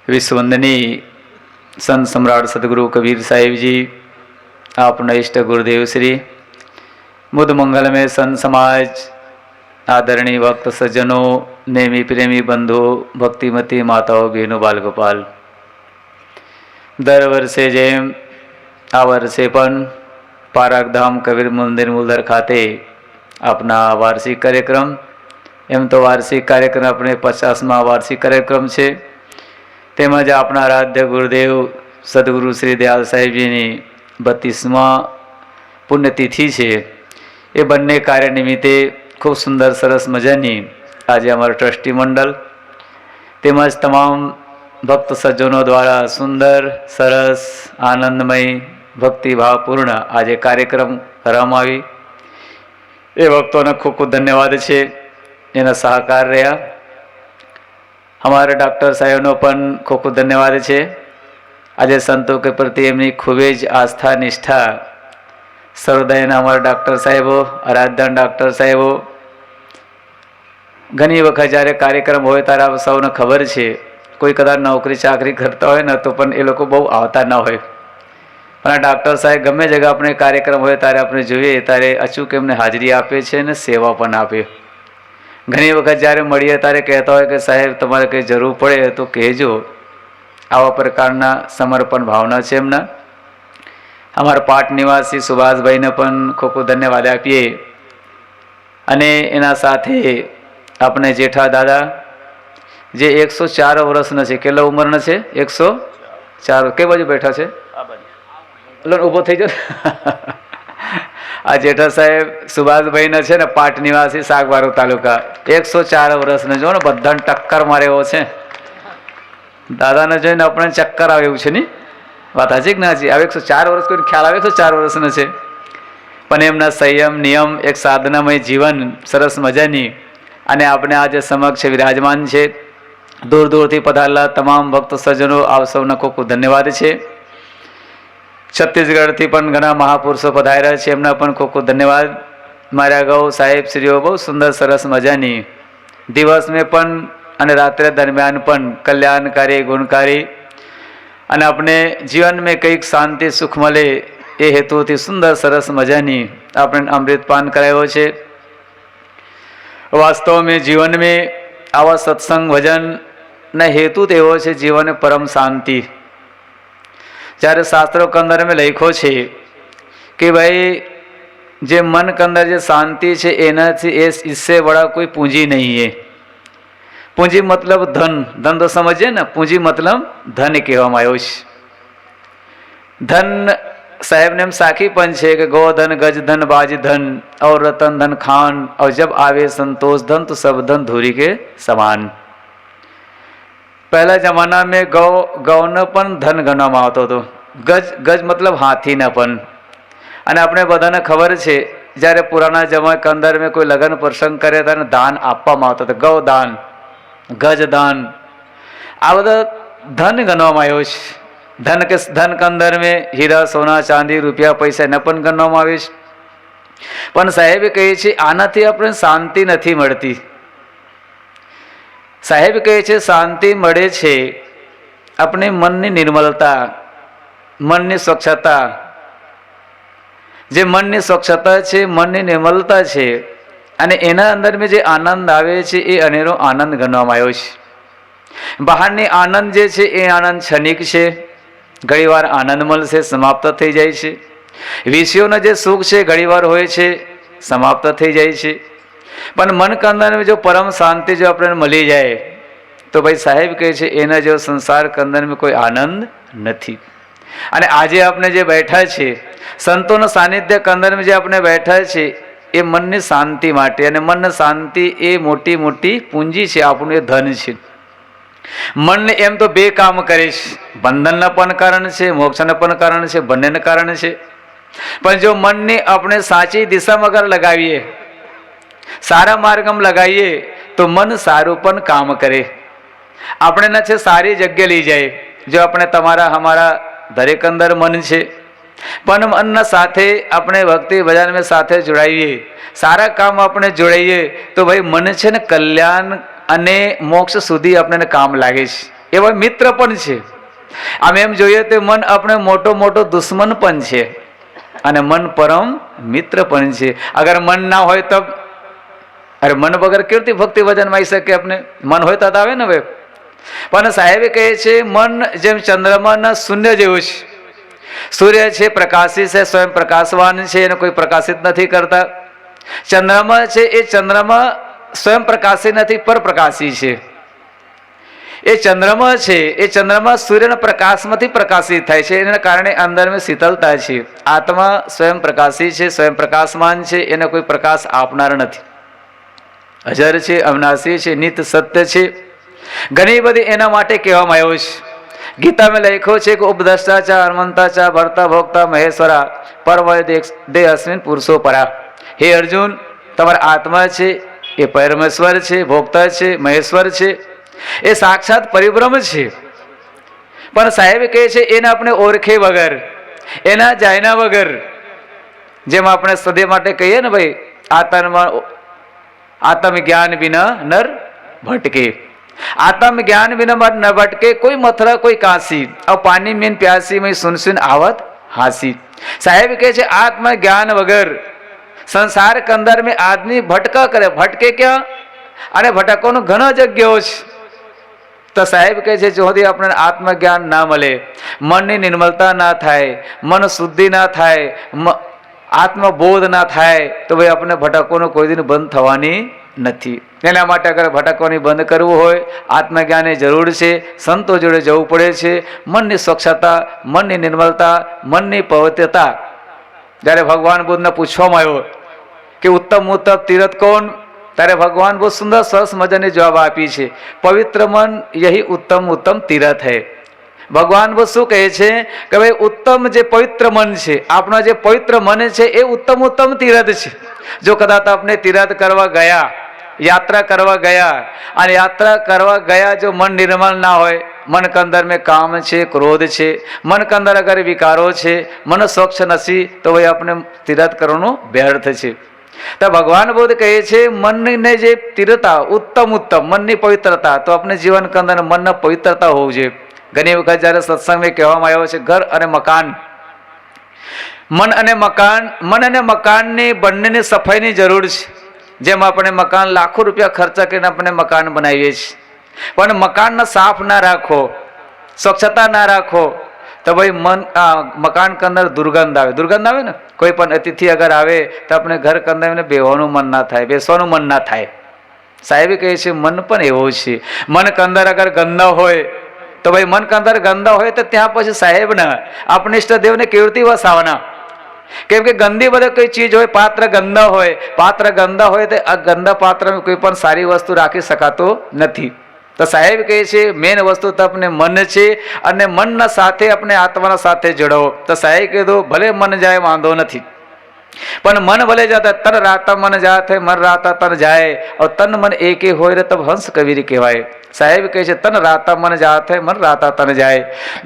विश्ववंदनीय संत सम्राट सदगुरु कबीर साहिब जी, अपना इष्ट गुरुदेव श्री मुद मंगल में संत समाज, आदरणीय भक्त सज्जनों, नेमी प्रेमी बंधु, भक्तिमती माताओं, बहनों, बाल गोपाल, दर वर्षे जेम आ वर्षे पण पारागधाम कबीर मंदिर मूलधर खाते अपना वार्षिक कार्यक्रम एम तो वार्षिक कार्यक्रम अपने 50मा वार्षिक कार्यक्रम है। तेमज अपना आराध्य गुरुदेव सदगुरु श्री दयाल साहेब जी की 32मा पुण्यतिथि है। ये बंने कार्य निमित्ते खूब सुंदर सरस मजानी आज अमर ट्रस्टी मंडल तेमज तमाम भक्त सज्जनों द्वारा सुंदर सरस आनंदमय भक्तिभावपूर्ण आज कार्यक्रम करवामां आवी। ए भक्तों ने खूब खूब धन्यवाद है, एना सहकार रहा। हमारे डॉक्टर साहेबनो पण खूब खूब धन्यवाद है। आज संतों के प्रति एमनी खूबेज आस्था निष्ठा सर्वदयना हमारा डॉक्टर साहेबो, आराध्य डॉक्टर साहेबो घनी वखत जयरे कार्यक्रम होय त्यारे सौने खबर है कोई कदाच नौकरी चाकरी करता होय तो पण ए लोको बहु आवता न होय, पण डॉक्टर साहेब गमे जगह अपने कार्यक्रम होय त्यारे आपणे जोईए त्यारे अचूक एमने हाजरी आपे छे ने सेवा पण आपे। घनी वखत जयरे मळीए त्यारे कहता होय कि साहेब तमारे कई जरूर पड़े तो कहेजो। आवा प्रकारना समर्पण भावना छे एमना। अमारा पाट निवासी सुभाष भाई ने पण खूब खूब धन्यवाद आपीए। अने एना साथे अपने जेठा दादा जे 104 वर्षना छे, केटला उंमरना छे? 104। के बाजू बैठा छे? ऊभो थई जाओ। आ जेठा साहेब सुभाष भाई ने छे ने पाट निवासी सागबारो तालुका 104 वर्ष ने जो ने बधाने टक्कर मारे एवो छे। दादा ने जोईने आपणे चक्कर आवे एवुं छे नी? वात हाची के ना हाची? आ 104 वर्ष कोईने ख्याल आवे? 104 वर्ष ने छे पण एमना संयम नियम एक साधनामय जीवन सरस मजानी अने आपणे आज समक्ष विराजमान छे। दूर दूर थी पधारेला तमाम भक्त सज्जनों आप सौने खूब खूब धन्यवाद है। छत्तीसगढ़ थी पण घना महापुरुषों पधार्या छे, एमना पण खूब खूब धन्यवाद। मारा गौ साहेब श्रीओ बहुत सुंदर सरस मजानी दिवस में पण अने रात्रे दरमियान पण कल्याणकारी गुणकारी अने अपने जीवन में कईक शांति सुख मळे ए हेतुथी सुंदर सरस मजानी आपणे अमृतपान करायो छे। वास्तव में जीवन में आवा सत्संग भजन न हेतु एवो छे जीवन परम शांति। જ્યારે શાસ્ત્રો के अंदर में लख्यो છે कि भाई जे मन के अंदर जो शांति है एनाथी इससे बड़ा कोई पूंजी नहीं है। पूंजी मतलब धन, धन तो समझिए ना, पूंजी मतलब धन कहेवामां आव्यो छे। धन साहेब ने साखीपन है कि गोधन गज धन बाज धन और रतन धन खान और जब आवे संतोष धन तो सब धन धूरी के समान। पहला जमाना में गौ न पण धन गणवामां आवतो तो। गज गज मतलब हाथी न पण। अने आपणे बधाने खबर है ज्यारे पुराना जमाना के अंदर में कोई लगन प्रसंग करे त्यारे दान आपवामां आवतो तो गौ दान, गज दान, आ बधा धन गणवामां आव्यो छे। धन के अंदर में हीरा सोना चांदी रुपया पैसा न पण गणवामां आवे छे। पण साहेब कहे छे आनाथी आपणे शांति नथी मळती। साहेब कहे छे शांति मळे छे अपने मननी निर्मलता, मननी स्वच्छता। जे मननी स्वच्छता छे, मननी निर्मलता छे अने एना अंदर में जे आनंद आवे छे ए अनेरो आनंद गणवामां आव्यो छे। बहारनी आनंद जे छे ए आनंद क्षणिक छे, घणीवार आनंद मळशे समाप्त थई जाय छे। विषयोनो जे सुख छे घणीवार होय छे समाप्त थई जाय छे। पण मन के अंदर में जो परम शांति जो अपने मळी जाए तो भाई साहेब कहे छे एना जो संसार के अंदर में कोई आनंद नहीं। अने आजे आपने जे बैठा छे संतों सानिध्य के अंदर में जे अपने बैठा छे ए मन ने शांति माटे अने मन शांति ए मोटी मोटी पूंजी छे, आपनुं ए धन छे। मन ने एम तो बे काम करे छे, बंधन पण कारण छे, मोक्ष पण कारण छे, बंने कारण छे। पण जो मन ने अपने साची दिशा में अगर लगावीए, सारा मार्ग में लगाइए तो मन सारू पण काम करे, अपने न छे सारी जगह ली जाए। जो अपने तमारा हमारा दरेक अंदर मन छे पण मन साथे अपने भक्ति भजन में साथे जुड़ाइए, सारा काम अपने जोड़ाइए तो भाई मन छे ने कल्याण अने मोक्ष सुधी अपने काम लागे छे। એવા મિત્ર પણ છે. આમ એમ જોઈએ તો મન આપણે મોટો મોટો દુશ્મન પણ છે અને મન પરમ મિત્ર પણ છે. અગર મન ના હોય તો અરે મન વગર કેવી ભક્તિ ભજન માં આવી શકે? આપણે મન હોય તો આવે ને હવે. પણ સાહેબે કહે છે મન જેમ ચંદ્રમાના શૂન્ય જેવું છે. સૂર્ય છે પ્રકાશી છે, સ્વયં પ્રકાશવાન છે, એને કોઈ પ્રકાશિત નથી કરતા. ચંદ્રમા છે એ ચંદ્રમા સ્વયં પ્રકાશી નથી, પર પ્રકાશી છે. એ ચંદ્રમા છે એ ચંદ્રમા સૂર્યના પ્રકાશમાંથી પ્રકાશિત થાય છે, એના કારણે અંદરમાં શીતળતા છે. આત્મા સ્વયં પ્રકાશી છે, સ્વયં પ્રકાશમાન છે, એને કોઈ પ્રકાશ આપનાર નથી. અજર છે, અવિનાશી છે, નિત્ય સત્ય છે. ઘણી બધી એના માટે કહેવામાં આવ્યું છે. ગીતામાં લખ્યો છે કે ઉપદ્રષ્ટાચા હનુમંતાચા ભર્તા ભોક્તા મહેશ્વરા પરવય દે અસ્મિન પુરુષો પરા. હે અર્જુન, તમારા આત્મા છે એ પરમેશ્વર છે, ભોક્તા છે, મહેશ્વર છે, એ સાક્ષાત પરિબ્રહ્મ છે. પણ સાહેબ કહે છે એને આપણે ઓળખે વગર, એના જાયના વગર, જેમ આપણે સદે માટે કહીએ ને ભાઈ, આત્મ જ્ઞાન વિના નર ભટકે. आत्म ज्ञान बिना मर न भटके, कोई मथुरा कोई काशी, अब पानी में प्यासी में सुन सुन आवत हासी. साहेब કહે છે आत्म ज्ञान वगर संसार के अंदर में आदमी भटका करे. भटके क्या? અને ભટકવાનો ઘણો જગ્યાઓ છે. તો સાહેબ કહે છે જો સુધી આપણને આત્મજ્ઞાન ના મળે, મનની નિર્મલતા ના થાય, મન શુદ્ધિ ના થાય, આત્મબોધ ના થાય, તો ભાઈ આપણે ભટકવાનું કોઈ દિન બંધ થવાની નથી. એના માટે અગર ભટકવાની બંધ કરવું હોય, આત્મજ્ઞાનની જરૂર છે. સંતો જોડે જવું પડે છે. મનની સ્વચ્છતા, મનની નિર્મલતા, મનની પવિત્રતા. જ્યારે ભગવાન બુદ્ધને પૂછવામાં આવ્યો કે ઉત્તમ ઉત્તમ તીર્થ કોણ, ત્યારે ભગવાન બહુ સુંદર સરસ મજાની જવાબ આપી છે, પવિત્ર મન યહી ઉત્તમ ઉત્તમ તીર્થ હૈ. ભગવાન બહુ શું કહે છે કે ભાઈ ઉત્તમ જે પવિત્ર મન છે, આપણા જે પવિત્ર મન છે એ ઉત્તમ ઉત્તમ તીર્થ છે. જો કદાચ આપણે તીર્થ કરવા ગયા, યાત્રા કરવા ગયા, અને યાત્રા કરવા ગયા જો મન નિર્મલ ના હોય, મન કે અંદર મેં કામ છે, ક્રોધ છે, મન કે અંદર અગર વિકારો છે, મન સ્વચ્છ નથી, તો ભાઈ આપણે તીર્થ કરવાનું વ્યર્થ છે. તો ભગવાન બુદ્ધ કહે છે મનને જે તીર્થતા, ઉત્તમ ઉત્તમ મનની પવિત્રતા, તો આપણે જીવન કે અંદર મનના પવિત્રતા હોવું જોઈએ. ઘણી વખત જયારે સત્સંગમાં કહેવામાં આવ્યો છે ઘર અને મકાન, મન અને મકાનની બંનેની સફાઈની જરૂર છે. જેમ આપણે મકાન લાખો રૂપિયા ખર્ચા કરીને આપણે મકાન બનાવીએ છીએ, પણ મકાનને સાફ ના રાખો, સ્વચ્છતા ના રાખો, તો ભાઈ મકાન કે અંદર દુર્ગંધ આવે. દુર્ગંધ આવે ને, કોઈ પણ અતિથિ અગર આવે તો આપણે ઘર કે અંદર બેહવાનું મન ના થાય, બેસવાનું મન ના થાય. સાહેબ કહે છે મન પણ એવું છે. મન કે અંદર અગર ગંદા હોય, તો ભાઈ મન કે અંદર ગંદા હોય તો ત્યાં પછી સાહેબ ના આપણે ઈષ્ટદેવને કેવી રીતે વસાવવાના? કેમ કે ગંદી બધે કોઈ ચીજ હોય, પાત્ર ગંદા હોય તો આ ગંદા પાત્રમાં કોઈ પણ સારી વસ્તુ રાખી શકાતો નથી. તો સાહેબ કહે છે મેન વસ્તુ તો આપણે મન છે, અને મનના સાથે આપણે આત્માના સાથે જોડાવો. તો સાહેબ કીધું ભલે મન જાય વાંધો નથી, પણ મન ભલે જાતા તન રાતા મન જાત હે, મન રાતા તન જાય. और तन मन एक ही હોય તબ હંસ કબીર કહેવાય. સાહેબ કહે છે તન રાતા મન જાત હે, મન રાતા તન જાય.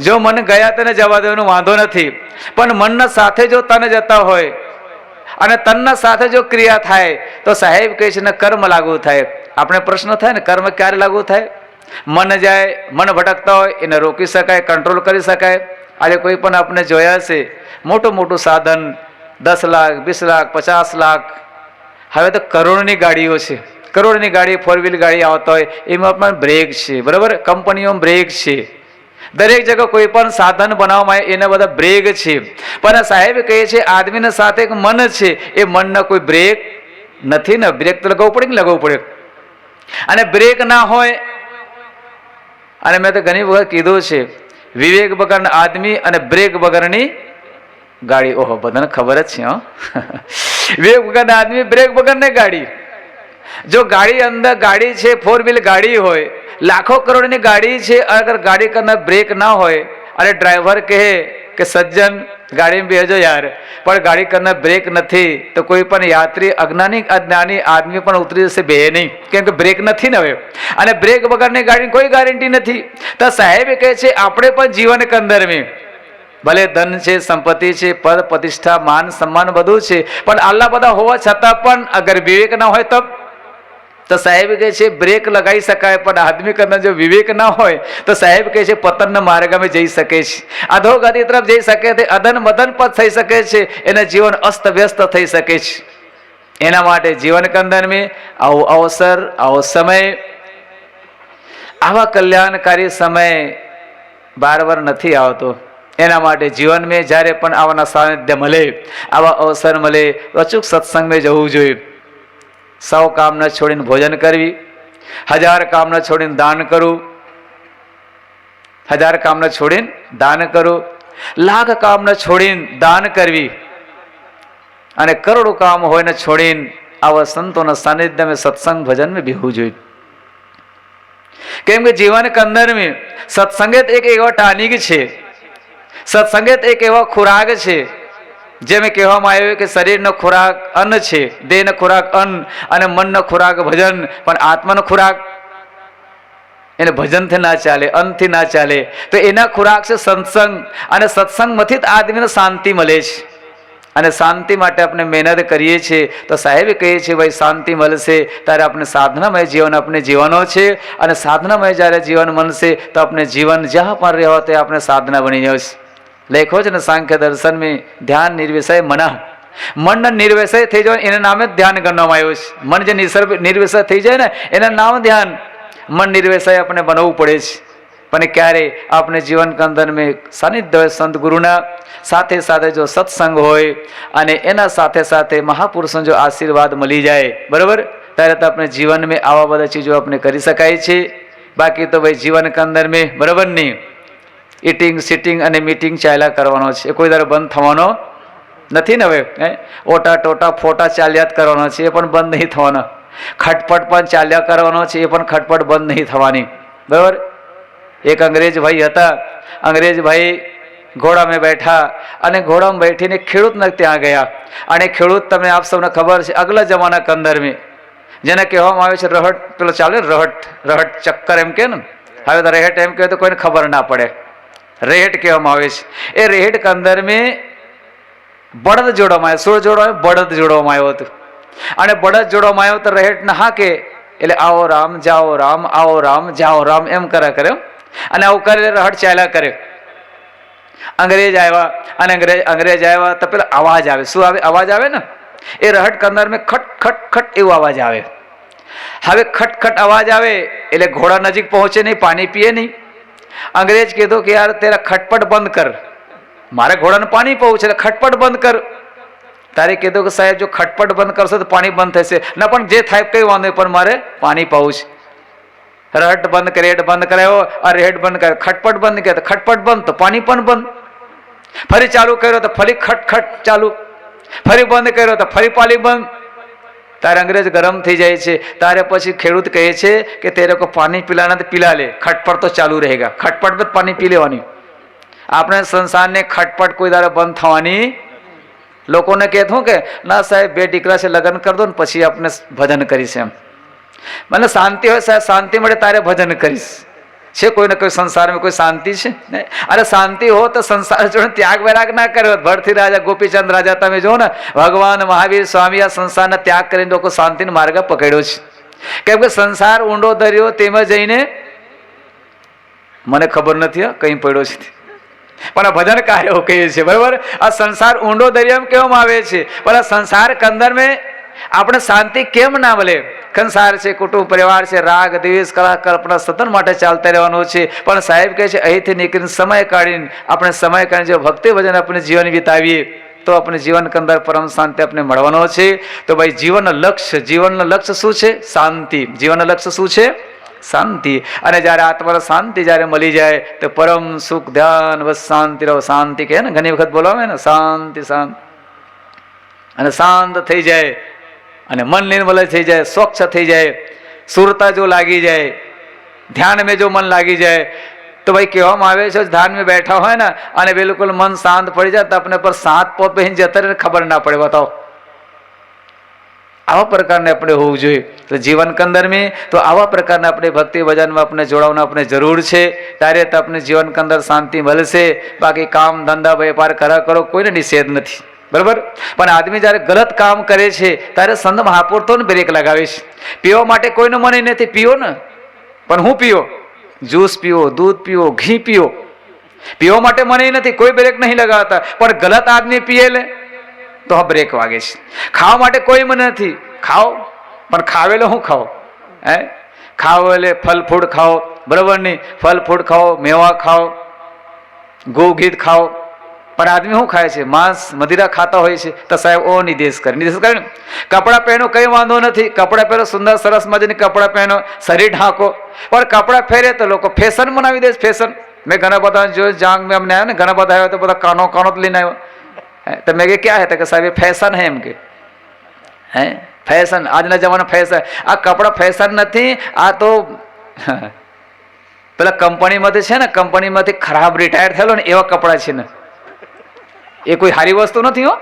જો મન ગયા તેને જવા દેવાનો વાંધો નથી, પણ મનના સાથે જો તન જતા હોય અને તનના સાથે જો ક્રિયા થાય, તો સાહેબ કહે છે ને કર્મ લાગુ થાય. આપણે પ્રશ્ન થાય ને કર્મ ક્યારે લાગુ થાય? મન જાય, મન ભટકતા હોય એને રોકી શકાય, કંટ્રોલ કરી શકાય. આજે કોઈ પણ આપણે જોયા છે મોટું સાધન 10 લાખ 20 લાખ 50 લાખ, હવે તો કરોડની ગાડીઓ છે. કરોડની ગાડી, 4 વ્હીલ ગાડી આવતા હોય, એમાં પણ બ્રેક છે, બરાબર, કંપનીઓમાં બ્રેક છે. દરેક જગ્યા કોઈ પણ સાધન બનાવવામાં આવે એના બધા બ્રેક છે. પણ સાહેબ કહે છે આદમીના સાથે એક મન છે, એ મનના કોઈ બ્રેક નથી ને. બ્રેક તો લગાવવું પડે કે લગાવવું પડે, અને બ્રેક ના હોય, અને મેં તો ઘણી વખત કીધું છે વિવેક વગરના આદમી અને બ્રેક વગરની ગાડી. ઓહો, બધાને ખબર જ છે. વિવેક વગરના આદમી, બ્રેક વગરની ગાડી. જો ગાડી અંદર ગાડી છે, 4 વ્હીલ ગાડી હોય, લાખો કરોડની ગાડી છે, અગર ગાડી કરનાર બ્રેક ના હોય અને ડ્રાઈવર કહે કે સજ્જન ગાડીમાં બેસજો યાર, પણ ગાડી કરનાર બ્રેક નથી, તો કોઈ પણ યાત્રી અજ્ઞાની આદમી પણ ઉતરી જશે, બે નહીં, કેમ કે બ્રેક નથી ને હવે. અને બ્રેક વગરની ગાડીની કોઈ ગેરંટી નથી. તો સાહેબ કહે છે આપણે પણ જીવન કે અંદર में ભલે ધન છે, સંપત્તિ છે, પદ પ્રતિષ્ઠા, માન સન્માન બધું છે, પણ આટલા બધા હોવા છતાં પણ અગર વિવેક ના હોય તો તો સાહેબ કહે છે બ્રેક લગાવી શકાય, પણ આદમી કે અંદર જો વિવેક ના હોય તો સાહેબ કહે છે પતનના માર્ગમાં જઈ શકે છે, અધોગતિ તરફ જઈ શકે છે, અદન મદન પદ થઈ શકે છે, એના જીવન અસ્ત વ્યસ્ત થઈ શકે છે. એના માટે જીવન કે અંદર મેં આવો અવસર, આવો સમય, આવા કલ્યાણકારી સમય બાર વાર નથી આવતો. એના માટે જીવન મેં જ્યારે પણ આવાના સાનિધ્ય મળે, આવા અવસર મળે તો અચૂક સત્સંગમાં જવું જોઈએ. 100 કામના છોડીને ભોજન કરવી, 1000 કામના છોડીને દાન કરવું, 1000 કામના છોડીને દાન કરવું, લાખ કામના છોડીને દાન કરવી, અને કરોડો કામ હોય ને છોડીને આવા સંતોના સાનિધ્યમાં સત્સંગ ભજનમાં બેહવું જોઈએ. કેમ કે જીવન કે અંદર મેં સત્સંગત એક એવા ટાનિક છે, સત્સંગત એક એવા ખોરાક છે, જેમ કહેવામાં આવ્યું કે શરીરનો ખોરાક અન્ન છે, દેહનો ખોરાક અન્ન અને મનનો ખોરાક ભજન, પણ આત્માનો ખોરાક એને ભજનથી ના ચાલે, અન્નથી ના ચાલે. તો એના ખોરાક છે સત્સંગ, અને સત્સંગમાંથી જ આદમીને શાંતિ મળે છે. અને શાંતિ માટે આપણે મહેનત કરીએ છીએ તો સાહેબ કહીએ છીએ ભાઈ શાંતિ મળશે ત્યારે આપણે સાધનામય જીવન આપણે જીવવાનો છે, અને સાધનામય જ્યારે જીવન મળશે તો આપણે જીવન જ્યાં પણ રહેવો તે આપણે સાધના બની જશે. લેખો છે ને સાંખ્ય દર્શન મેં ધ્યાન નિર્વિષય મના, મન નિર્વિષય થઈ જાય એના નામે જ ધ્યાન ગણવામાં આવ્યું છે. મન જે નિર્વિષય થઈ જાય ને એના નામ ધ્યાન. મન નિર્વિષય આપણે બનવું પડે છે. પણ ક્યારે આપણે જીવન કે અંદર મેં સાનિધ્ય હોય સંત ગુરુના, સાથે સાથે જો સત્સંગ હોય અને એના સાથે સાથે મહાપુરુષનો જો આશીર્વાદ મળી જાય, બરાબર, ત્યારે તો આપણે જીવન મેં આવા બધા ચીજો આપણે કરી શકાય છે. બાકી તો ભાઈ જીવન કે અંદર મેં બરાબર નહીં, ઇટિંગ સિટિંગ અને મીટિંગ ચાલ્યા કરવાનો છે, એ કોઈ દર બંધ થવાનો નથી ને. હવે ઓટા ટોટા ફોટા ચાલ્યા જ કરવાનો છે, એ પણ બંધ નહીં થવાનો. ખટપટ પણ ચાલ્યા કરવાનો છે, એ પણ ખટપટ બંધ નહીં થવાની, બરાબર. એક અંગ્રેજ ભાઈ હતા, અંગ્રેજ ભાઈ ઘોડામાં બેઠા અને ઘોડામાં બેઠીને ખેડૂતને ત્યાં ગયા. અને ખેડૂત તમને આપ સૌને ખબર છે અગલા જમાના કે અંદર મેં જેને કહેવામાં આવે છે રહટ, પેલો ચાલે રહટ, રહટ ચક્કર એમ કે ને, હવે તો રહેટ એમ કહે તો કોઈને ખબર ના પડે, રેહટ કહેવામાં આવે છે. એ રેહટ કે અંદર મેં બળદ જોડવામાં આવ્યો, શું જોડવામાં આવ્યો? બળદ જોડવામાં આવ્યો હતો. અને બળદ જોડવામાં આવ્યો તો રહેટ ના હાકે એટલે આવો રામ જાઓ રામ, આવો રામ જાઓ રામ એમ કરે, અને આવું કરે રહટ ચાલ્યા કરે. અંગ્રેજ આવ્યા, અને અંગ્રેજ આવ્યા તો પેલા અવાજ આવે, શું આવે? અવાજ આવે ને, એ રહટ કે અંદર મેં ખટ ખટ ખટ એવો અવાજ આવે. હવે ખટ ખટ અવાજ આવે એટલે ઘોડા નજીક પહોંચે નહીં, પાણી પીએ નહીં. અંગ્રેજ કીધું કે યાર તેરા ખટપટ બંધ કર, મારે ઘોડાને પાણી પીવું છે એટલે ખટપટ બંધ કર. તારે કીધું કે સાહેબ જો ખટપટ બંધ કરશો તો પાણી બંધ થશે. ના પણ જે થાય કઈ વાંધો, પણ મારે પાણી પાવું છે. રહટ બંધ કરે, રેટ બંધ કરાયો, આ રેટ બંધ કરે, ખટપટ બંધ કરે, ખટપટ બંધ તો પાણી પણ બંધ. ફરી ચાલુ કર્યો તો ફરી ખટ ખટ ચાલુ, ફરી બંધ કર્યો તો ફરી પાણી બંધ. તારે અંગ્રેજ ગરમ થઈ જાય છે. તારે પછી ખેડૂત કહે છે કે તેરે કો પાણી પીલાના તો પીલા લે, ખટપટ તો ચાલુ રહેગા, ખટપટ પર પાણી પી લેવાની. આપણે સંસારને ખટપટ કોઈ દાડે બંધ થવાની. લોકોને કહેતું કે ના સાહેબ 2 દીકરા છે લગ્ન કરી દો ને પછી આપણે ભજન કરીશ એમ. મને શાંતિ હોય સાહેબ, શાંતિ મળે તારે ભજન કરીશ. છે કોઈને કોઈ સંસારમાં કોઈ શાંતિ છે? અરે શાંતિ હો તો સંસાર જોડે ત્યાગ વૈરાગ ના કર્યો. ભરતી રાજા, ગોપીચંદ રાજા તમે જો ને, ભગવાન મહાવીર સ્વામી આ સંસારને ત્યાગ કરીને લોકો શાંતિનો માર્ગ પકડ્યો છે. કેમ કે સંસાર ઊંડો દરિયો, તેમાં જઈને મને ખબર નથી કઈ પડ્યો છે, પણ આ ભજન કાર્યો કહીએ છીએ, બરાબર. આ સંસાર ઊંડો દરિયો એમ કહેવામાં આવે છે, પણ આ સંસાર કંદર મેં આપણે શાંતિ કેમ ના મળે? સંસાર છે, કુટુંબ પરિવાર છે, રાગ દ્વેષ કલા કલ્પના સતત માટે ચાલતા રહેવાનું છે. પણ સાહેબ કહે છે અહીંથી નીકળીને સમય કાઢીને આપણે સમય કાઢીને જો ભક્તિ ભજન આપણે જીવન વિતાવીએ તો આપણે જીવન અંદર પરમ શાંતિ આપણે મળવાનો છે. તો ભાઈ જીવનનું લક્ષ્ય શું છે? શાંતિ. જીવનનું લક્ષ્ય શું છે? શાંતિ. અને જ્યારે આત્માને શાંતિ જ્યારે મળી જાય તો પરમ સુખ ધ્યાન બસ શાંતિ રહો. શાંતિ કહે ને ઘણી વખત બોલાવે ને શાંતિ શાંત, અને શાંત થઈ જાય અને મન નિર્મલ થઈ જાય, સ્વચ્છ થઈ જાય, સુરતા જો લાગી જાય, ધ્યાન में જો મન લાગી જાય તો ભાઈ કહેવામાં આવે છે ધ્યાન में બેઠા હોય ને અને બિલકુલ મન શાંત પડી જાય તો આપણે પર 7 પો પહેરીને જતા રહે ખબર ના પડે. બતાવો આવા પ્રકારને આપણે હોવું જોઈએ. તો જીવન કંદર में તો આવા પ્રકારના આપણે ભક્તિ ભજનમાં આપણે જોડાવાનું આપણે જરૂર છે. ત્યારે તો આપણે જીવન કંદર શાંતિ મળશે. બાકી કામ ધંધા વેપાર કરા કરો, કોઈને નિષેધ નથી. બરાબર. પણ આદમી જ્યારે ગલત કામ કરે છે ત્યારે સંત મહાપુરુષો ને બ્રેક લગાવે છે. પીવા માટે કોઈનું મન નથી, પીવો ને, પણ હું પીવો, જ્યુસ પીવો, દૂધ પીવો, ઘી પીવો, પીવા માટે મને નથી, કોઈ બ્રેક નહીં લગાવતા. પણ ગલત આદમી પીએ લે તો આ બ્રેક વાગે છે. ખાવા માટે કોઈ મને નથી, ખાઓ, પણ ખાવેલો હું ખાઓ, હે ખાઓ એટલે ફલ ફૂડ ખાઓ, બરાબર નહીં, ફલ ફૂડ ખાઓ, મેવા ખાઓ, ગૌ ગીત ખાઓ. પણ આદમી શું ખાય છે? માંસ મદિરા ખાતા હોય છે. તો સાહેબ ઓ નિદેશ કરે ને. કપડાં પહેરો કઈ વાંધો નથી, કપડાં પહેરો, સુંદર સરસ મજાની કપડાં પહેરો, શરીર ઢાંકો. પણ કપડાં પહેરે તો લોકો ફેશન બનાવી દે. ફેશન મેં ઘણા બધા જોયું, જાંગ મેં અમને આવ્યા ને, ઘણા બધા આવ્યા તો બધા કાનો કાનો લઈને આવ્યો. તો મેં કે ક્યાં હે? તો સાહેબ એ ફેશન હે, એમ કે હે ફેશન, આજના જમાના ફેશન. આ કપડાં ફેશન નથી, આ તો પેલા કંપનીમાંથી છે ને, કંપનીમાંથી ખરાબ રિટાયર થયેલો ને એવા કપડાં છે ને, એ કોઈ સારી વસ્તુ નથી હો.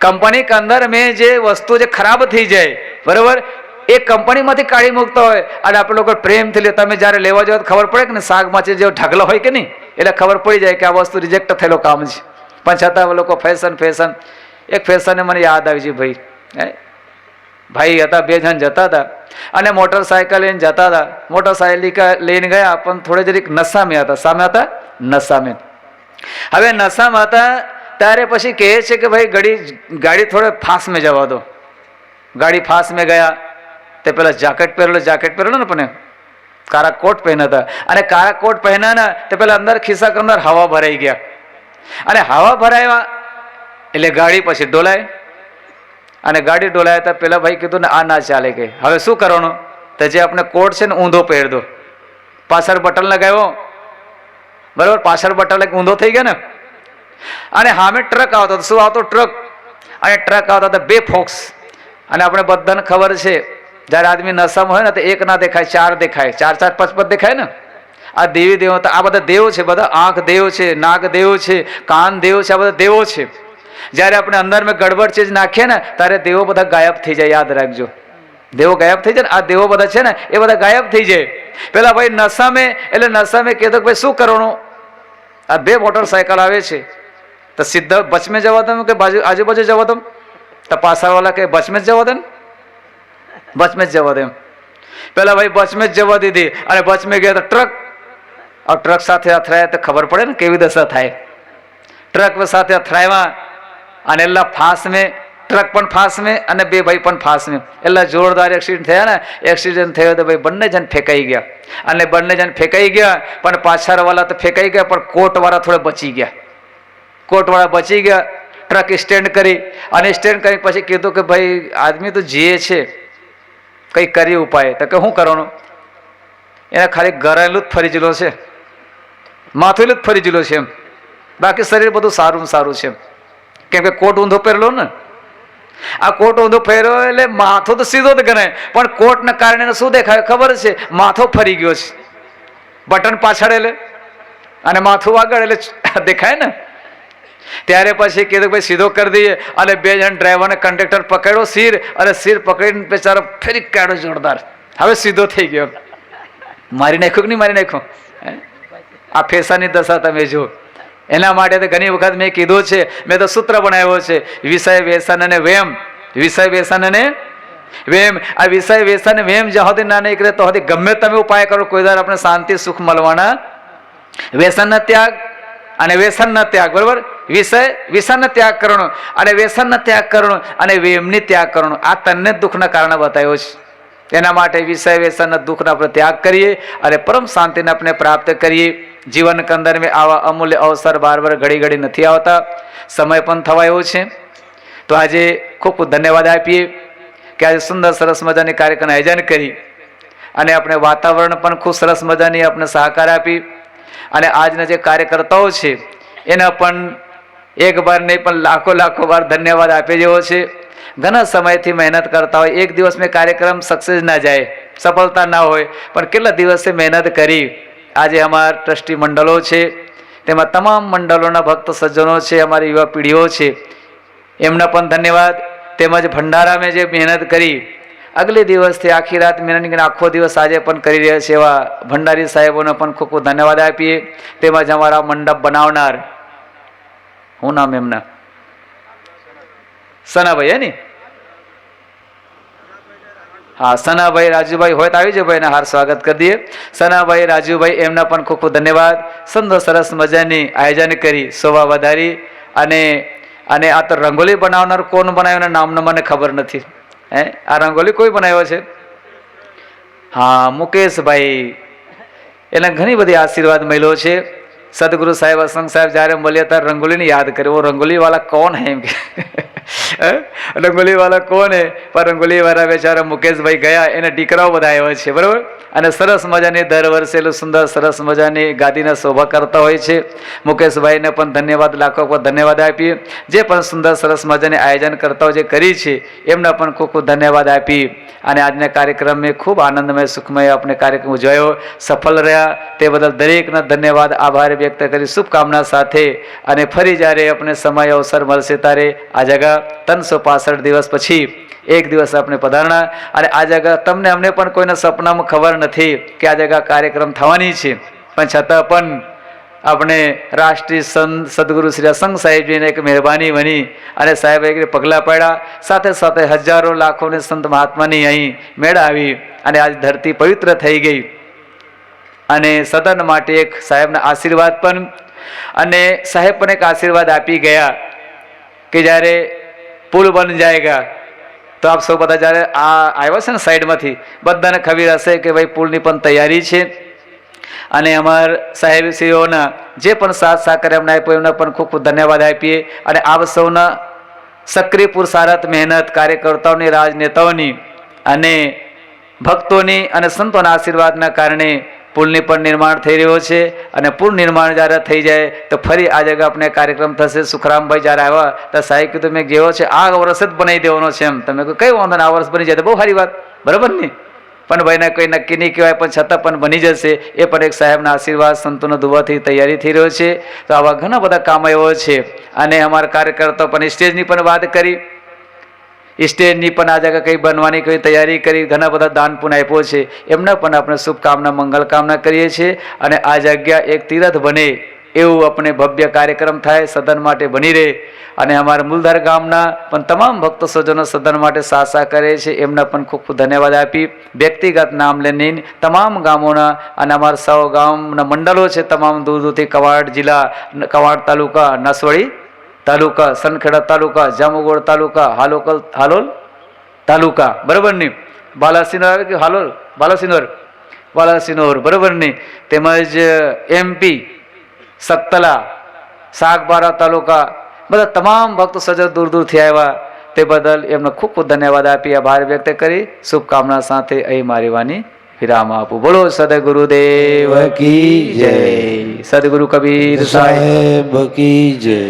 કંપની કે અંદર મેં જે વસ્તુ જે ખરાબ થઈ જાય, બરોબર, એ કંપનીમાંથી કાઢી મૂકતા હોય અને આપણે લોકો પ્રેમથી લે. તમે જ્યારે લેવા જાવ તો ખબર પડે કે ને, શાકમાં જે ઢગલો હોય કે નહીં, એટલે ખબર પડી જાય કે આ વસ્તુ રિજેક્ટ થયેલો કામ છે. પણ છતાં લોકો ફેશન ફેશન. એક ફેશને મને યાદ આવી છે ભાઈ, ભાઈ હતા, બે જણ જતા હતા અને મોટરસાયકલ લઈને જતા હતા. મોટરસાયકલ લઈને ગયા પણ થોડે જરીક નશામાં હતા. સામે હતા નશામાં. હવે નશામાં હતા ત્યારે પછી કહે છે કે ભાઈ ગાડી થોડે ફાસ્ટમાં જવા દો. ગાડી ફાસ્ટમાં ગયા તે પેલા જેકેટ પહેરેલો ને, પણ કાળા કોટ પહેર્યા હતા. અને કાળા કોટ પહેર્યા ને તે પેલા અંદર ખિસ્સા અંદર હવા ભરાઈ ગયા. અને હવા ભરાયા એટલે ગાડી પછી ડોલાય. અને ગાડી ડોલાય તો પેલા ભાઈ કીધું ને આ ના ચાલે. કે હવે શું કરવાનું? તો જે આપણે કોટ છે ને ઊંધો પહેર દો. પાછળ બટન લગાવ્યો, બરાબર, પાછળ બટન ઊંધો થઈ ગયા ને. અને સામે ટ્રક આવતો. શું આવતો? ટ્રક. અને ટ્રક આવતા હતા બે ફોક્સ. અને આપણે બધાને ખબર છે જ્યારે આદમી નશામાં હોય ને તો એક ના દેખાય, ચાર દેખાય, ચાર ચાર પાંચ પાંચ દેખાય ને. આ દેવી દેવો, આ બધા દેવો છે, બધા આંખ દેવ છે, નાક દેવ છે, કાન દેવ છે, આ બધા દેવો છે. જ્યારે આપણે અંદર મેં ગડબડ ચીજ નાખીએ ને ત્યારે દેવો બધા ગાયબ થઈ જાય. યાદ રાખજો, દેવો ગાયબ થઈ જાય ને. આ દેવો બધા છે ને એ બધા ગાયબ થઈ જાય. પેલા ભાઈ નશામાં, એટલે નશામાં કહેતો કે ભાઈ શું કરવાનું? આ બે મોટરસાયકલ આવે છે તો સીધા બચમાં જવા દો કે આજુબાજુ જવા દો? તો પાછળવાળા કે બચમાં જ જવા દે ને, બચમાં જ જવા દે. પેલા ભાઈ બચમાં જ જવા દીધી અને બચમાં ગયા તો ટ્રક. આ ટ્રક સાથે અથડાયા તો ખબર પડે ને કેવી દશા થાય. ટ્રક સાથે અથડાયા અને એટલા ફાસ મેં, ટ્રક પણ ફાસ મેં અને બે ભાઈ પણ ફાસ મેં. એટલા જોરદાર એક્સિડન્ટ થયા ને. એક્સિડન્ટ થયો તો ભાઈ બંને જણ ફેંકાઈ ગયા. અને બંને જણ ફેંકાઈ ગયા પણ પાછળવાળા તો ફેંકાઈ ગયા પણ કોર્ટવાળા થોડા બચી ગયા. કોર્ટવાળા બચી ગયા. ટ્રક સ્ટેન્ડ કરી અને સ્ટેન્ડ કરી પછી કીધું કે ભાઈ આદમી તો જીએ છે, કંઈ કરી ઉપાય. તો કે શું કરવાનું? એને ખાલી ગરાયેલું જ ફરીજેલો છે, માથેલું જ ફરીજેલો છે એમ, બાકી શરીર બધું સારું સારું છે. કેમ કે કોટ ઊંધો પહેરેલો ને. આ કોટ ઊંધો પહેર્યો એટલે માથો તો સીધો જ ગણાય, પણ કોટના કારણે શું દેખાય ખબર છે? માથો ફરી ગયો છે. બટન પાછળ એટલે અને માથું આગળ એટલે દેખાય ને. ત્યારે પછી કીધું ભાઈ સીધો કરી દઈએ. અને બે જણ ડ્રાઈવરને કંડક્ટર પકડ્યો સિર, અને સિર પકડીને બેચારો ફેરી કાઢ્યો જોરદાર. હવે સીધો થઈ ગયો. મારી નાખ્યો કે નહીં મારી નાખ્યો? આ ફેસાની દશા તમે જો. એના માટે તો ઘણી વખત મેં કીધું છે, મેં તો સૂત્ર બનાવ્યો છે, વિષય વ્યસન અને વેમ. વિષય વ્યસન અને વેમ. આ વિષય વ્યસન વેમ જ્યાં સુધી ના નીકળે તો સુધી ગમે તમે ઉપાય કરો કોઈ દર આપણે શાંતિ સુખ મળવાના. વ્યસનનો ત્યાગ અને વ્યસનનો ત્યાગ, બરોબર. વિષયનો ત્યાગ કરવાનો અને વ્યસનનો ત્યાગ કરવાનો અને વેમની ત્યાગ કરવાનો. આ તને દુઃખના કારણે બતાવ્યો છે. એના માટે વિષય વ્યસનના દુઃખનો આપણે ત્યાગ કરીએ અને પરમ શાંતિને આપણે પ્રાપ્ત કરીએ. જીવન અંદર મેં આવા અમૂલ્ય અવસર બાર ઘડી ઘડી નથી આવતા. સમય પણ થવાયો છે તો આજે ખૂબ ખૂબ ધન્યવાદ આપીએ કે આજે સુંદર સરસ મજાની કાર્યક્રમ આયોજન કરી અને આપણે વાતાવરણ પણ ખૂબ સરસ મજાની આપણે સહકાર આપી. અને આજના જે કાર્યકર્તાઓ છે એના પણ એક વાર નહીં પણ લાખો લાખો વાર ધન્યવાદ આપી જેવો છે. ઘણા સમયથી મહેનત કરતા હોય, એક દિવસ મેં કાર્યક્રમ સક્સેસ ના જાય, સફળતા ના હોય, પણ કેટલા દિવસે મહેનત કરી. આજે અમારા ટ્રસ્ટી મંડળો છે, તેમાં તમામ મંડળોના ભક્ત સજ્જનો છે, અમારી યુવા પેઢીઓ છે, એમના પણ ધન્યવાદ. તેમજ ભંડારામાં જે મહેનત કરી, આગલે દિવસથી આખી રાત મહેનત આખો દિવસ આજે પણ કરી રહ્યા છે એવા ભંડારી સાહેબોને પણ ખૂબ ખૂબ ધન્યવાદ આપીએ. તેમજ અમારા મંડપ બનાવનાર, શું નામ એમના? સનાભાઈ હે ને? હા, સનાભાઈ રાજુભાઈ હોય તો આવી જાય ભાઈ, ને હાર સ્વાગત કરી દઈએ. સનાભાઈ રાજુભાઈ એમના પણ ખૂબ ખૂબ ધન્યવાદ. સુંદર સરસ મજાની આયોજન કરી, શોભા વધારી. અને આ તો રંગોલી બનાવનાર કોણ બનાવ્યું નામનો મને ખબર નથી. હે, આ રંગોલી કોઈ બનાવ્યો છે? હા, મુકેશભાઈ. એને ઘણી બધી આશીર્વાદ મળ્યો છે. સદગુરુ સાહેબ અસંગ સાહેબ જ્યારે મળ્યા ત્યારે રંગોલીને યાદ કર્યો, રંગોલી વાળા કોણ હે એમ કે રંગોલી વાળા કોણ હે? પણ રંગોલી વાળા બેચારા મુકેશભાઈ ગયા, એને દીકરાઓ બધા આવ્યા છે, બરોબર. અને સરસ મજાની દર વર્ષે એટલું સુંદર સરસ મજાની ગાદીના શોભા કરતા હોય છે. મુકેશભાઈને પણ ધન્યવાદ, લાખો પર ધન્યવાદ આપીએ. જે પણ સુંદર સરસ મજાની આયોજન કરતા જે કરી છે એમના પણ ખૂબ ખૂબ ધન્યવાદ આપી. અને આજના કાર્યક્રમમાં ખૂબ આનંદમય સુખમય આપણે કાર્યક્રમ ઉજવાયો, સફળ રહ્યા. તે બદલ દરેકના ધન્યવાદ, આભાર વ્યક્ત કરી શુભકામના સાથે. અને ફરી જ્યારે આપણે સમય અવસર મળશે ત્યારે આ જગા 365 દિવસ પછી એક દિવસ આપણે પધારણા. અને આ જગા તમને અમને પણ કોઈના સપનામાં ખબર નથી કે આ જગા કાર્યક્રમ થવાની છે, પણ છતાં પણ આપણે રાષ્ટ્રીય સંત સદગુરુ શ્રી અસંગ સાહેબજીને એક મહેરબાની બની અને સાહેબે પગલાં પાડ્યા. સાથે સાથે હજારો લાખોને સંત મહાત્માની અહીં મેળ આવી અને આજ ધરતી પવિત્ર થઈ ગઈ. અને સદન માટે એક સાહેબના આશીર્વાદ પણ, અને સાહેબ પણ એક આશીર્વાદ આપી ગયા કે જ્યારે પુલ બન જાયગા તો આપ સૌ બધા જ્યારે આ આવ્યા છે ને સાઈડમાંથી, બધાને ખબર હશે કે ભાઈ પુલની પણ તૈયારી છે. અને અમાર સાહેબશ્રીઓના જે પણ સાથ સહકાર એમને આપ્યો એમને પણ ખૂબ ખૂબ ધન્યવાદ આપીએ. અને આપ સૌના સક્રિય પુરુષાર્થ, મહેનત, કાર્યકર્તાઓની, રાજનેતાઓની અને ભક્તોની અને સંતોના આશીર્વાદના કારણે પુલની પણ નિર્માણ થઈ રહ્યો છે. અને પુલ નિર્માણ જ્યારે થઈ જાય તો ફરી આ જગ્યા આપણે કાર્યક્રમ થશે. સુખરામભાઈ જ્યારે આવ્યા તો સાહેબ કીધું મેં ગયો છે આ વર્ષ જ બનાવી દેવાનો છે એમ. તમે કઈ વાંધો ને, આ વર્ષ બની જાય તો બહુ સારી વાત, બરાબર ને? પણ ભાઈને કંઈ નક્કી નહીં કહેવાય, પણ છતાં પણ બની જશે. એ પણ એક સાહેબના આશીર્વાદ, સંતોનો દુવાથી તૈયારી થઈ રહ્યો છે. તો આવા ઘણા બધા કામ એવો છે. અને અમારા કાર્યકર્તાઓ પણ સ્ટેજની પણ વાત કરી, સ્ટેજની પણ આ જગ્યા કંઈ બનવાની કોઈ તૈયારી કરી, ઘણા બધા દાન પુણ્ય આપ્યો છે. એમના પણ આપણે શુભકામના, મંગલ કામના કરીએ છીએ. અને આ જગ્યા એક તીરથ બને એવું આપણે ભવ્ય કાર્યક્રમ થાય, સદન માટે બની રહે. અને અમારા મૂલધાર ગામના પણ તમામ ભક્તો સજ્જનો સદન માટે સાસા કરે છે, એમના પણ ખૂબ ખૂબ ધન્યવાદ આપી. વ્યક્તિગત નામ લઈને તમામ ગામોના અને અમારા 100 ગામના મંડળો છે, તમામ દૂર દૂરથી, કવાડ જિલ્લા, કવાડ તાલુકા, નસવાડી તાલુકા, સનખેડા તાલુકા, જામુગોળ તાલુકા, હાલોલ તાલુકા, બરાબર ને? બાલાસિનોર આવે કે હાલોલ, બાલાસિનોર, બરાબર ને? તેમજ MP સક્તલા, સાગબારા તાલુકા, બધા તમામ ભક્તો સજ્જન દૂર દૂરથી આવ્યા. તે બદલ એમનો ખૂબ ખૂબ ધન્યવાદ આપી, આભાર વ્યક્ત કરી શુભકામના સાથે અહીં મારી વાણી વિરામ આપું. બોલો સદગુરુદેવ કી જય, સદગુરુ કબીર સાહેબ કી જય.